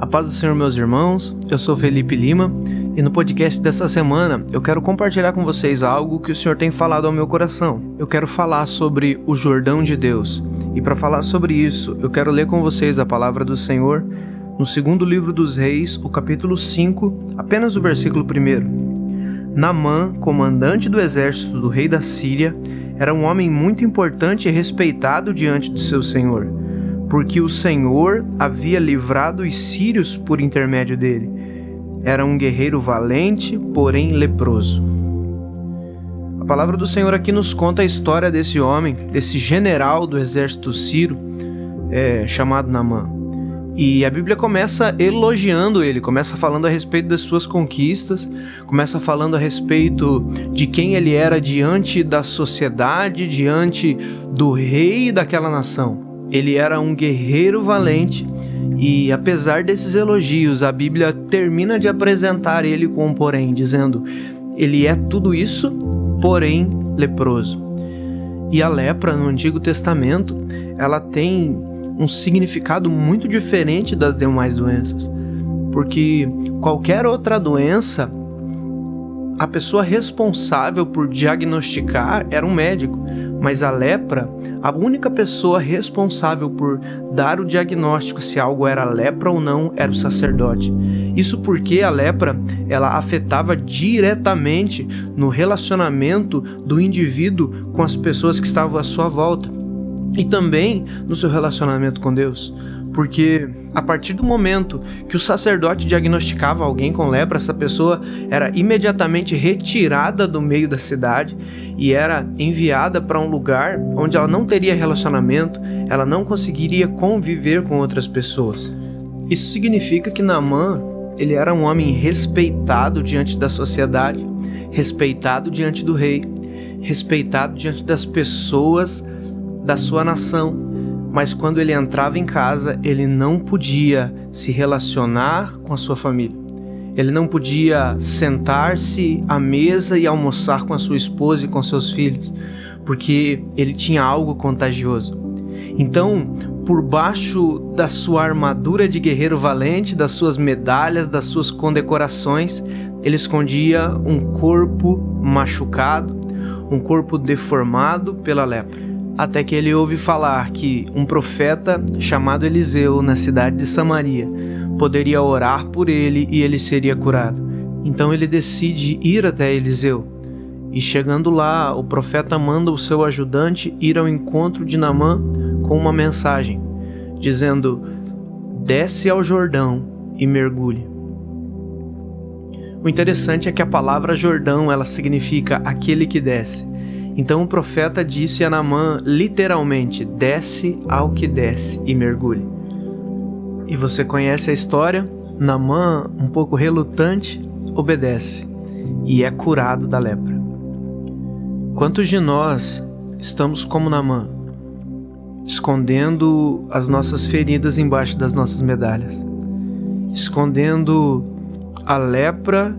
A paz do Senhor, meus irmãos, eu sou Felipe Lima e no podcast dessa semana eu quero compartilhar com vocês algo que o Senhor tem falado ao meu coração. Eu quero falar sobre o Jordão de Deus e para falar sobre isso eu quero ler com vocês a palavra do Senhor no segundo livro dos Reis, o capítulo 5, apenas o versículo 1. Naamã, comandante do exército do rei da Síria, era um homem muito importante e respeitado diante de seu senhor, porque o Senhor havia livrado os sírios por intermédio dele. Era um guerreiro valente, porém leproso. A palavra do Senhor aqui nos conta a história desse homem, desse general do exército sírio, chamado Naamã. E a Bíblia começa elogiando ele, começa falando a respeito das suas conquistas, começa falando a respeito de quem ele era diante da sociedade, diante do rei daquela nação. Ele era um guerreiro valente e, apesar desses elogios, a Bíblia termina de apresentar ele com um porém, dizendo: ele é tudo isso, porém leproso. E a lepra, no Antigo Testamento, ela tem um significado muito diferente das demais doenças, porque qualquer outra doença, a pessoa responsável por diagnosticar era um médico, mas a lepra, a única pessoa responsável por dar o diagnóstico se algo era lepra ou não era o sacerdote. Isso porque a lepra, ela afetava diretamente no relacionamento do indivíduo com as pessoas que estavam à sua volta e também no seu relacionamento com Deus. Porque a partir do momento que o sacerdote diagnosticava alguém com lepra, essa pessoa era imediatamente retirada do meio da cidade e era enviada para um lugar onde ela não teria relacionamento, ela não conseguiria conviver com outras pessoas. Isso significa que Naamã, ele era um homem respeitado diante da sociedade, respeitado diante do rei, respeitado diante das pessoas da sua nação. Mas quando ele entrava em casa, ele não podia se relacionar com a sua família. Ele não podia sentar-se à mesa e almoçar com a sua esposa e com seus filhos, porque ele tinha algo contagioso. Então, por baixo da sua armadura de guerreiro valente, das suas medalhas, das suas condecorações, ele escondia um corpo machucado, um corpo deformado pela lepra. Até que ele ouve falar que um profeta chamado Eliseu, na cidade de Samaria, poderia orar por ele e ele seria curado. Então ele decide ir até Eliseu. E chegando lá, o profeta manda o seu ajudante ir ao encontro de Naamã com uma mensagem, dizendo: desce ao Jordão e mergulhe. O interessante é que a palavra Jordão, ela significa aquele que desce. Então o profeta disse a Naamã literalmente: desce ao que desce e mergulhe. E você conhece a história? Naamã, um pouco relutante, obedece e é curado da lepra. Quantos de nós estamos como Naamã, escondendo as nossas feridas embaixo das nossas medalhas, escondendo a lepra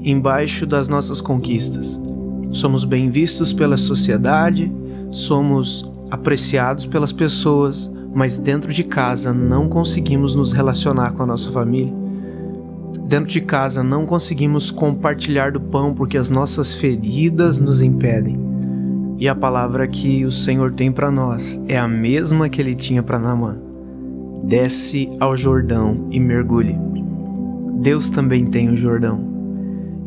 embaixo das nossas conquistas? Somos bem vistos pela sociedade, somos apreciados pelas pessoas, mas dentro de casa não conseguimos nos relacionar com a nossa família. Dentro de casa não conseguimos compartilhar do pão porque as nossas feridas nos impedem. E a palavra que o Senhor tem para nós é a mesma que ele tinha para Naamã: desce ao Jordão e mergulhe. Deus também tem o Jordão.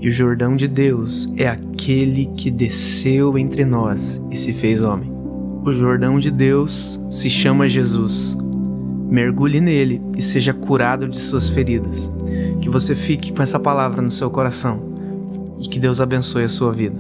E o Jordão de Deus é aquele que desceu entre nós e se fez homem. O Jordão de Deus se chama Jesus. Mergulhe nele e seja curado de suas feridas. Que você fique com essa palavra no seu coração e que Deus abençoe a sua vida.